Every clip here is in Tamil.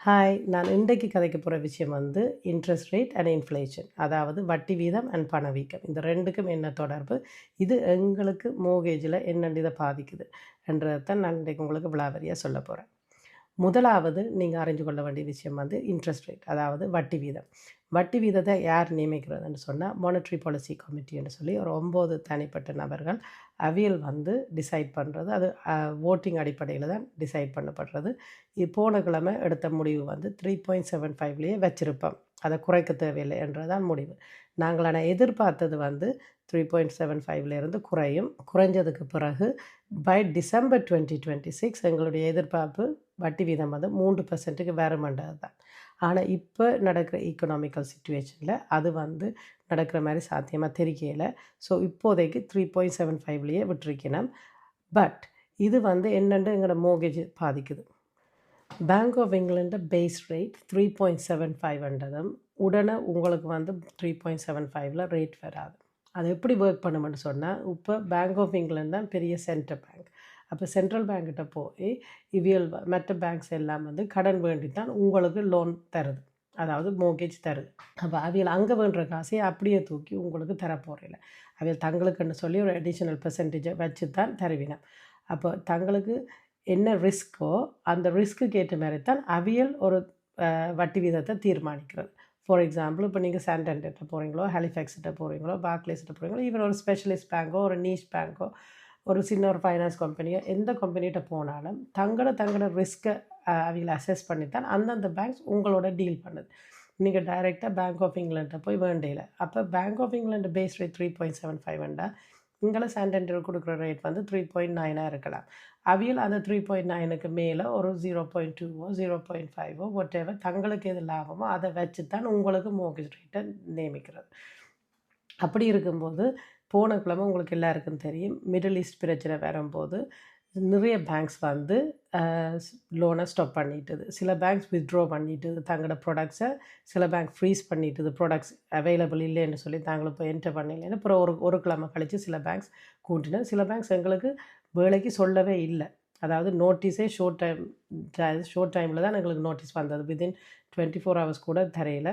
ஹாய், நான் இன்றைக்கு கதைக்க போகிற விஷயம் வந்து இன்ட்ரெஸ்ட் ரேட் அண்ட் இன்ஃப்ளேஷன், அதாவது வட்டி வீதம் அண்ட் பணவீக்கம். இந்த ரெண்டுக்கும் என்ன தொடர்பு, இது எங்களுக்கு மோகேஜில் என்னென்னு இதை பாதிக்குது என்றதான் நான் இன்றைக்கு உங்களுக்கு விளாவரியாக சொல்ல போகிறேன். முதலாவது நீங்கள் அறிஞ்சு கொள்ள வேண்டிய விஷயம் வந்து இன்ட்ரெஸ்ட் ரேட், அதாவது வட்டி வீதம். வட்டி வீதத்தை யார் நியமிக்கிறதுன்னு சொன்னால் மானிட்ரி பாலிசி கமிட்டின்னு சொல்லி ஒரு 9 தனிப்பட்ட நபர்கள் அவியல் வந்து டிசைட் பண்ணுறது. அது ஓட்டிங் அடிப்படையில் தான் டிசைட் பண்ணப்படுறது. போன கிழமை எடுத்த முடிவு வந்து 3.75லேயே வச்சிருப்போம், அதை குறைக்க தேவையில்லை என்றதான் முடிவு. நாங்கள் ஆனால் எதிர்பார்த்தது வந்து 3.75லேருந்து குறைஞ்சதுக்கு பிறகு பை டிசம்பர் 2026 எங்களுடைய எதிர்பார்ப்பு வட்டி வீதம் வந்து 3%க்கு வேறுமன்றது தான். ஆனால் இப்போ நடக்கிற ஈக்கனாமிக்கல் சிச்சுவேஷனில் அது வந்து நடக்கிற மாதிரி சாத்தியமாக தெரியல. ஸோ இப்போதைக்கு 3.75லேயே விட்டுருக்கணும். பட் இது வந்து என்னென்று எங்களோட மோகேஜ் பாதிக்குது. Bank of England base rate 3.75 உடனே உங்களுக்கு வந்து 3.75 ரேட் வராது. அது எப்படி ஒர்க் பண்ணுமென்னு சொன்னால், இப்போ பேங்க் ஆஃப் இங்கிலாந்து தான் பெரிய சென்ட்ரல் பேங்க். அப்போ சென்ட்ரல் பேங்க்கிட்ட போய் இவியல் மற்ற பேங்க்ஸ் எல்லாம் வந்து கடன் வேண்டி தான் உங்களுக்கு லோன் தருது, அதாவது மோர்கேஜ் தருது. அப்போ அவியல் அங்கே வேண்டுற காசையை அப்படியே தூக்கி உங்களுக்கு தரப்போகிறதில்ல. அவியல் தங்களுக்குன்னு சொல்லி ஒரு அடிஷ்னல் பெர்சன்டேஜை வச்சு தான் தருவினோம். அப்போ தங்களுக்கு என்ன ரிஸ்க்கோ அந்த ரிஸ்க்கு ஏற்ற மாதிரி தான் அவியல் ஒரு வட்டி வீதத்தை தீர்மானிக்கிறது. ஃபார் எக்ஸாம்பிள், இப்போ நீங்கள் சாண்டன்டர்கிட்ட போகிறீங்களோ, ஹாலிஃபேக்ஸ்கிட்ட போகிறீங்களோ, பார்க்லேஸ்கிட்ட போகிறீங்களோ, ஈவன் ஒரு ஸ்பெஷலிஸ்ட் பேங்க்கோ, ஒரு நீஷ் பேங்க்கோ, ஒரு சின்ன ஒரு ஃபைனான்ஸ் கம்பெனியோ, எந்த கம்பெனிகிட்ட போனாலும் தங்களோட ரிஸ்க்கை அவங்களை அசஸ் பண்ணித்தான் அந்தந்த பேங்க்ஸ் உங்களோட டீல் பண்ணுது. நீங்கள் டைரெக்டாக பேங்க் ஆஃப் இங்கிலாண்டை போய் வேண்டையில். அப்போ Bank of England base rate 3.75 இங்கே சாண்டன்டர் கொடுக்குற ரேட் வந்து 3.9 இருக்கலாம். அவியல் அந்த 3.9க்கு மேலே ஒரு 0.2ஓ 0.5ஓ ஒட்டேவர் தங்களுக்கு எது லாபமோ அதை வச்சு தான் உங்களுக்கு மோர்கேஜ் ரேட்டை நியமிக்கிறது. அப்படி இருக்கும்போது போன கிழமை உங்களுக்கு எல்லாருக்கும் தெரியும், மிடில் ஈஸ்ட் பிரச்சனை வரும்போது நிறைய பேங்க்ஸ் வந்து லோனை ஸ்டாப் பண்ணிட்டுது. சில பேங்க்ஸ் வித்ட்ரா பண்ணிட்டுது தங்களோட ப்ராடக்ட்ஸை. சில பேங்க் ஃப்ரீஸ் பண்ணிட்டுது, ப்ராடக்ட்ஸ் அவைலபிள் இல்லைன்னு சொல்லி தாங்களை இப்போ என்டர் பண்ணலைன்னு. அப்புறம் ஒரு கிழமை கழித்து சில பேங்க்ஸ் கூட்டின. சில பேங்க்ஸ் எங்களுக்கு வேலைக்கு சொல்லவே இல்லை, அதாவது நோட்டீஸே ஷோர்ட் டைமில் தான் எங்களுக்கு நோட்டீஸ் வந்தது. வித்தின் 24 hours கூட தரையில்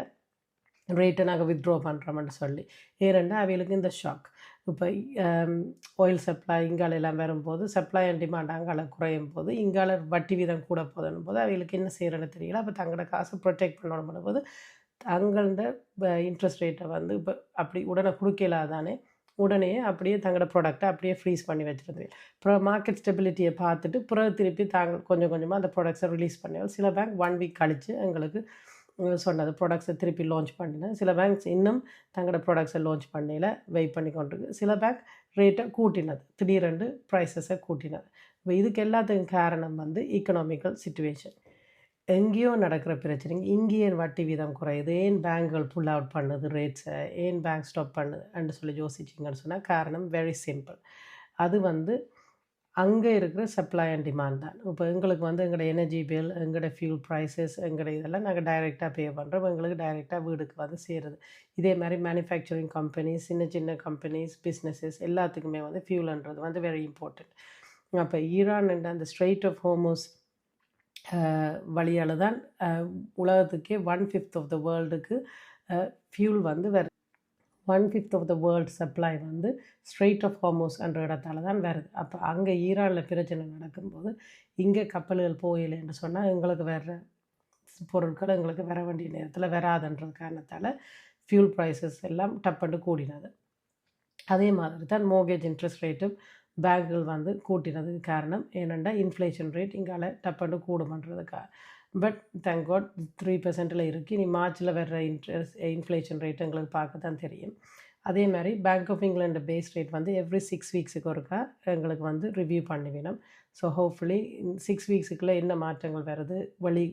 ரேட்டை நாங்கள் வித்ட்ரா பண்ணுறோம்னு சொல்லி. ஏன்னா அவைகளுக்கு இந்த ஷாக். இப்போ ஆயில் சப்ளை இங்கால எல்லாம் வரும்போது சப்ளை அண்ட் டிமாண்ட் அங்கால குறையும் போது இங்கால வட்டி வீதம் கூட போதுன்னு போது அவைகளுக்கு என்ன செய்கிறேன்னு தெரியல. அப்போ தங்களோட காசை ப்ரொடெக்ட் பண்ணணும் போது தங்களோட இன்ட்ரெஸ்ட் ரேட்டை வந்து இப்போ அப்படி உடனே கொடுக்கலாதானே, உடனே அப்படியே தங்களோட ப்ராடக்டை அப்படியே ஃப்ரீஸ் பண்ணி வச்சுருது. அப்புறம் மார்க்கெட் ஸ்டெபிலிட்டியை பார்த்துட்டு பிறகு திருப்பி கொஞ்சம் கொஞ்சமாக அந்த ப்ராடக்ட்ஸை ரிலீஸ் பண்ணுவோம். சில பேங்க் 1 week கழித்து எங்களுக்கு சொன்னது ப்ராடக்ட்ஸை திருப்பி லான்ச் பண்ணினேன். சில பேங்க்ஸ் இன்னும் தங்களோட ப்ராடக்ட்ஸை லான்ச் பண்ணல, வெயிட் பண்ணி கொண்டிருக்கு. சில பேங்க் ரேட்டை கூட்டினது, திடீரென்று ப்ரைஸஸை கூட்டினது. இப்போ இதுக்கு எல்லாத்துக்கும் காரணம் வந்து ஈக்கனாமிக்கல் சிச்சுவேஷன். எங்கேயோ நடக்கிற பிரச்சனைங்க இங்கேயே வட்டி வீதம் குறையுது, ஏன் பேங்குகள் புல் அவுட் பண்ணுது ரேட்ஸை, ஏன் பேங்க் ஸ்டாப் பண்ணுது என்று சொல்லி யோசிச்சிங்கன்னு சொன்னால் காரணம் வெரி சிம்பிள். அது வந்து அங்கே இருக்கிற சப்ளை அண்ட் டிமாண்ட் தான். இப்போ எங்களுக்கு வந்து எங்களோட எனர்ஜி பில், எங்களோட ஃபியூல் ப்ரைஸஸ், எங்களோட இதெல்லாம் நாங்கள் டைரெக்டாக பே பண்ணுறோம். எங்களுக்கு டைரெக்டாக வீடுக்கு வந்து சேருது. இதே மாதிரி மேனுஃபேக்சரிங் கம்பெனிஸ், சின்ன சின்ன கம்பெனிஸ், பிஸ்னஸஸ் எல்லாத்துக்குமே வந்து ஃபியூல்ன்றது வந்து வெரி இம்பார்ட்டண்ட். அப்போ ஈரான் என்ற அந்த ஸ்ட்ரெயிட் ஆஃப் ஹோர்முஸ் வழியால் தான் உலகத்துக்கே 1/5 ஆஃப் த வேர்ல்டுக்கு ஃபியூல் வந்து 1/5 ஆஃப் த வேர்ல்டு சப்ளை வந்து ஸ்ட்ரெயிட் ஆஃப் ஹார்முஸ் என்ற இடத்தால தான் வருது. அப்போ அங்கே ஈரானில் பிரச்சனை நடக்கும்போது இங்கே கப்பல்கள் போயில்லைன்னு சொன்னால் எங்களுக்கு வேறு பொருட்கள் எங்களுக்கு வர வேண்டிய நேரத்தில் வராதுன்றது காரணத்தால் ஃபியூல் ப்ரைஸஸ் எல்லாம் டப்பண்டு கூடினது. அதே மாதிரி தான் மோர்கேஜ் இன்ட்ரெஸ்ட் ரேட்டும் பேங்குகள் வந்து கூட்டினதுக்கு காரணம் ஏனெண்டா இன்ஃப்ளேஷன் ரேட் இங்கால டப்பண்டு கூடுமன்றதுக்காக. பட் தேங்க் காட் 3% இருக்குது. இனி மார்ச்சில் வர்ற இன்ஃப்ளேஷன் ரேட் எங்களுக்கு பார்க்க தான் தெரியும். அதே மாதிரி Bank of England base rate வந்து எவ்ரி 6 weeksக்கு ஒருக்கா எங்களுக்கு வந்து ரிவ்யூ பண்ணிவிடும். ஸோ ஹோப்ஃபுல்லி 6 weeksக்குள்ளே என்ன மாற்றங்கள் வருது, வழி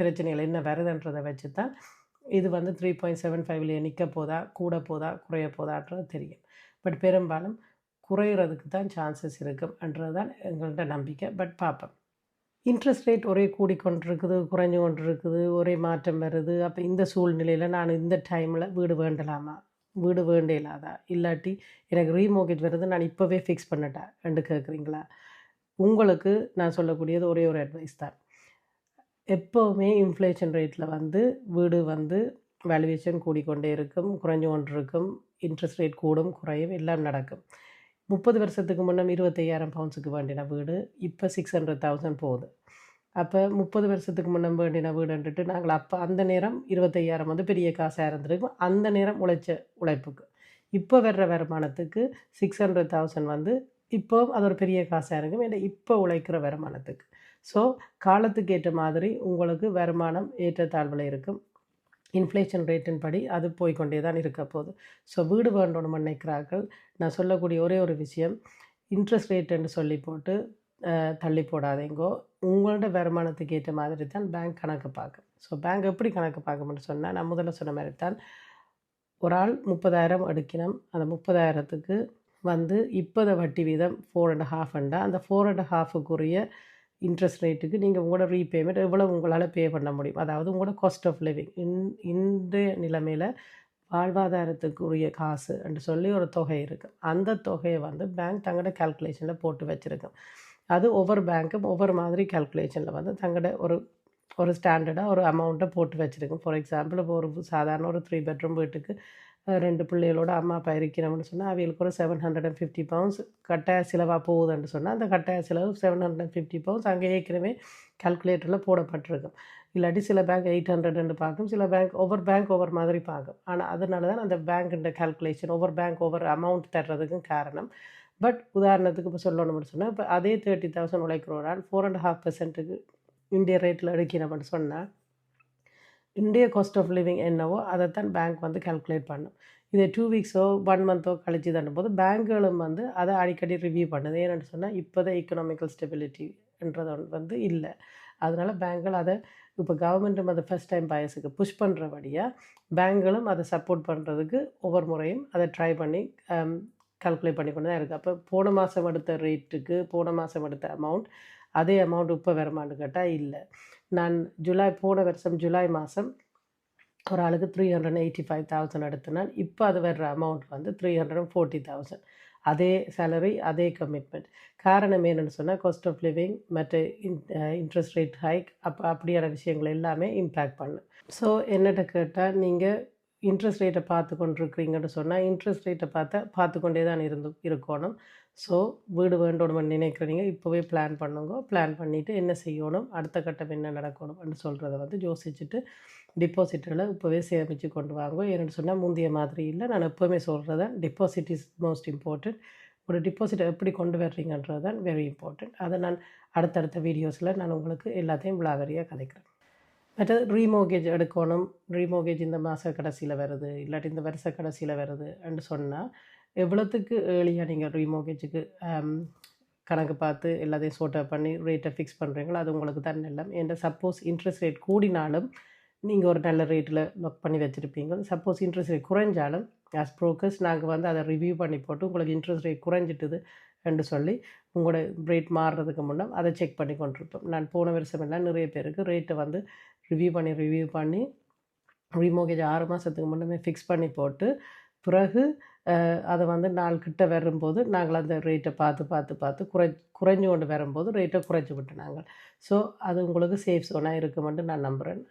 பிரச்சனைகள் என்ன வருதுன்றதை வச்சு தான் இது வந்து 3.75லேயே நிற்க போதா, கூட போதா, குறைய போதான்றது தெரியும். பட் பெரும்பாலும் குறையிறதுக்கு தான் சான்சஸ் இருக்குன்றது தான் எங்கள்கிட்ட நம்பிக்கை. பட் பார்ப்போம். இன்ட்ரெஸ்ட் ரேட் ஒரே கூடிக்கொண்டிருக்குது, குறைஞ்சு கொண்டிருக்குது, ஒரே மாற்றம் வருது. அப்போ இந்த சூழ்நிலையில் நான் இந்த டைமில் வீடு வேண்டலாமா, வீடு வேண்டியலாதா, இல்லாட்டி எனக்கு ரீமோர்கேஜ் வருது நான் இப்போவே ஃபிக்ஸ் பண்ணிட்டேன் என்று கேட்குறீங்களா? உங்களுக்கு நான் சொல்லக்கூடியது ஒரே ஒரு அட்வைஸ் தான். எப்போவுமே இன்ஃப்ளேஷன் ரேட்டில் வந்து வீடு வந்து வேல்யூவேஷன் கூடிக்கொண்டே இருக்கும், குறைஞ்சு கொண்டு இருக்கும், இன்ட்ரெஸ்ட் ரேட் கூடும் குறையும் எல்லாம் நடக்கும். 30 வருஷத்துக்கு முன்னம் 25,000 பவுண்ட்ஸுக்கு வேண்டின வீடு இப்போ 600,000 போகுது. அப்போ 30 வருஷத்துக்கு முன்னம் வேண்டின வீடுன்ட்டு நாங்கள் அப்போ அந்த நேரம் 25,000 வந்து பெரிய காசாக இருந்திருக்கும், அந்த நேரம் உழைச்ச உழைப்புக்கு. இப்போ வர்ற வருமானத்துக்கு 600,000 வந்து இப்போ அது ஒரு பெரிய காசாக இருக்கும், ஏன்னா இப்போ உழைக்கிற வருமானத்துக்கு. ஸோ காலத்துக்கு ஏற்ற மாதிரி உங்களுக்கு வருமானம் ஏற்றத்தாழ்வில் இருக்கும். இன்ஃப்ளேஷன் ரேட்டின் படி அது போய்கொண்டே தான் இருக்க போகுது. ஸோ வீடு வேண்டணும்னு நினைக்கிறார்கள். நான் சொல்லக்கூடிய ஒரே ஒரு விஷயம், இன்ட்ரெஸ்ட் ரேட்டுன்னு சொல்லி போட்டு தள்ளி போடாதீங்கோ. உங்களோட வருமானத்துக்கு ஏற்ற மாதிரி தான் பேங்க் கணக்கு பார்க்கும். ஸோ பேங்க் எப்படி கணக்கு பார்க்கும்னு சொன்னால், நான் முதல்ல சொன்ன மாதிரி தான், ஒரு ஆள் 30,000 எடுக்கணும். அந்த 30,000த்துக்கு வந்து இப்போத வட்டி வீதம் 4.5 அந்த 4.5க்குரிய இன்ட்ரெஸ்ட் ரேட்டுக்கு நீங்கள் உங்களோட ரீபேமெண்ட் எவ்வளோ உங்களால் பே பண்ண முடியும், அதாவது உங்களோட காஸ்ட் ஆஃப் லிவிங் இன்றைய நிலைமையில் வாழ்வாதாரத்துக்குரிய காசு என்று சொல்லி ஒரு தொகை இருக்குது. அந்த தொகையை வந்து பேங்க் தங்களோட கால்குலேஷனில் போட்டு வச்சுருக்கோம். அது ஒவ்வொரு பேங்க்கும் ஒவ்வொரு மாதிரி கால்குலேஷனில் வந்து தங்களோட ஒரு ஸ்டாண்டர்டாக ஒரு அமௌண்ட்டை போட்டு வச்சுருக்கோம். ஃபார் எக்ஸாம்பிள், இப்போ ஒரு சாதாரண ஒரு 3 பெட்ரூம் வீட்டுக்கு 2 பிள்ளைகளோட அம்மா அப்பா இருக்கிறோம்னு சொன்னால் அவங்களுக்கு ஒரு 750 பவுண்ட்ஸ் கட்டாய செலவாக போகுதுன்னு சொன்னால் அந்த கட்டாய செலவு 750 பவுண்ட்ஸ் அங்கே ஏற்கனவே கால்குலேட்டரில் போடப்பட்டிருக்கும். இல்லாட்டி சில பேங்க் 800 பார்க்கும், சில பேங்க் ஒவ்வொரு மாதிரி பார்க்கும். ஆனால் அதனால தான் அந்த பேங்க்குன்ற கால்குலேஷன் ஒவ்வொரு பேங்க் ஒவ்வொரு அமௌண்ட் தர்றதுக்கும் காரணம். பட் உதாரணத்துக்கு இப்போ சொல்லணும்னு சொன்னால், இப்போ அதே 30,000 உழைக்கிற ஒரு ஆள் 4.5%க்கு இந்திய ரேட்டில் எடுக்கணும்னு சொன்னால், இந்திய காஸ்ட் ஆஃப் லிவிங் என்னவோ அதைத்தான் பேங்க் வந்து கால்குலேட் பண்ணும். இதை 2 வீக்ஸோ 1 மந்த்தோ கழிச்சு தண்டும் போது பேங்க்குகளும் வந்து அதை அடிக்கடி ரிவ்யூ பண்ணுது. ஏன்னு சொன்னால், இப்போதான் எக்கனாமிக்கல் ஸ்டெபிலிட்டின்றது வந்து இல்லை. அதனால் பேங்க்குகள் அதை இப்போ கவர்மெண்ட்டும் அதை ஃபஸ்ட் டைம் பயஸுக்கு புஷ் பண்ணுறபடியாக பேங்க்குகளும் அதை சப்போர்ட் பண்ணுறதுக்கு ஒவ்வொரு முறையும் அதை ட்ரை பண்ணி கால்குலேட் பண்ணி கொண்டு தான் இருக்குது. அப்போ போன மாதம் எடுத்த ரேட்டுக்கு போன மாதம் எடுத்த அமௌண்ட் அதே அமௌண்ட் இப்போ வருமானு கேட்டால் இல்லை. நான் போன வருஷம் ஜூலை மாதம் ஒரு ஆளுக்கு 385,000 எடுத்தினால் இப்போ அது வர்ற அமௌண்ட் வந்து 340,000. அதே சேலரி, அதே கமிட்மெண்ட். காரணம் என்னென்னு சொன்னால், காஸ்ட் ஆஃப் லிவிங் மற்ற இன்ட்ரெஸ்ட் ரேட் ஹைக் அப்படியான விஷயங்கள் எல்லாமே இம்பேக்ட் பண்ணும். ஸோ என்னட்ட கேட்டால், நீங்கள் இன்ட்ரெஸ்ட் ரேட்டை பார்த்து கொண்டிருக்கிறீங்கன்னு சொன்னால், இன்ட்ரெஸ்ட் ரேட்டை பார்த்து கொண்டே தான் இருக்கணும். ஸோ வீடு வேண்டணும்னு நினைக்கிறீங்க, இப்போவே பிளான் பண்ணுங்க. பிளான் பண்ணிவிட்டு என்ன செய்யணும், அடுத்த கட்டம் என்ன நடக்கணும்னு சொல்கிறத வந்து யோசிச்சுட்டு டிபாசிட்டில் இப்போவே சேமித்து கொண்டு வாங்க. ஏன்னு சொன்னால், முந்தைய மாதிரி இல்லை. நான் எப்போவுமே சொல்கிறது, டிபாசிட் இஸ் மோஸ்ட் இம்பார்ட்டண்ட். ஒரு டிபாசிட்டை எப்படி கொண்டு வர்றீங்கன்றது தான் வெரி இம்பார்ட்டண்ட். அதை நான் அடுத்தடுத்த வீடியோஸில் நான் உங்களுக்கு எல்லாத்தையும் விளாவரியாக கதைக்கிறேன். மற்றது ரீமோர்கேஜ் எடுக்கணும். ரீமோர்கேஜ் இந்த மாத கடைசியில் வருது, இல்லாட்டி இந்த வருஷ கடைசியில் வருதுன்னு சொன்னால், எவ்வளோத்துக்கு ஏர்லியாக நீங்கள் ரீமோர்கேஜுக்கு கணக்கு பார்த்து எல்லாத்தையும் சோர்ட் அவுட் பண்ணி ரேட்டை ஃபிக்ஸ் பண்ணுறீங்களோ அது உங்களுக்கு தான் நல்லம். ஏன்னா சப்போஸ் இன்ட்ரெஸ்ட் ரேட் கூடினாலும் நீங்கள் ஒரு நல்ல ரேட்டில் லாக் பண்ணி வச்சுருப்பீங்க. சப்போஸ் இன்ட்ரெஸ்ட் ரேட் குறைஞ்சாலும் ஆஸ் ப்ரோக்கர்ஸ் நாங்கள் வந்து அதை ரிவ்யூ பண்ணி போட்டு உங்களுக்கு இன்ட்ரெஸ்ட் ரேட் குறைஞ்சிட்டுது என்று சொல்லி உங்களோட ரேட் மாறுறதுக்கு முன்னே அதை செக் பண்ணி கொண்டிருப்போம். நான் போன வருஷமெல்லாம் நிறைய பேருக்கு ரேட்டை வந்து ரிவ்யூ பண்ணி ரீமோர்கேஜ் 6 மாதத்துக்கு முன்னமே ஃபிக்ஸ் பண்ணி போட்டு பிறகு அதை வந்து நாள் கிட்ட வரும்போது நாங்கள் அந்த ரேட்டை பார்த்து குறைஞ்சு கொண்டு வரும்போது ரேட்டை குறைச்சி விட்டு நாங்கள். ஸோ அது உங்களுக்கு சேஃப் ஸோனாக இருக்குமென்று நான் நம்புகிறேன்.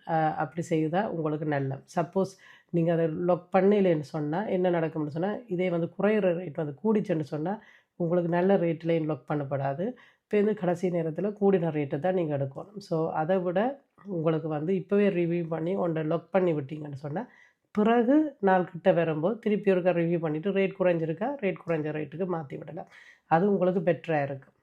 அப்படி செய்தால் உங்களுக்கு நல்ல. சப்போஸ் நீங்கள் அதை லாக் பண்ணலைன்னு சொன்னால் என்ன நடக்கும்னு சொன்னால், இதே வந்து குறையிற ரேட் வந்து கூடிச்சுன்னு சொன்னால் உங்களுக்கு நல்ல ரேட்லேயும் லாக் பண்ணப்படாது. இப்போ வந்து கடைசி நேரத்தில் கூடின ரேட்டை தான் நீங்கள் எடுக்கணும். ஸோ அதை விட உங்களுக்கு வந்து இப்போவே ரிவ்யூ பண்ணி ஒன்றை லாக் பண்ணி விட்டீங்கன்னு சொன்னால், பிறகு நாள் கிட்ட வரும்போது திருப்பி ஒருக்கா ரிவ்யூ பண்ணிவிட்டு ரேட் குறைஞ்சிருக்கா ரேட் குறைஞ்ச ரேட்டுக்கு மாற்றி விடலாம். அது உங்களுக்கு பெட்டராக இருக்கும்.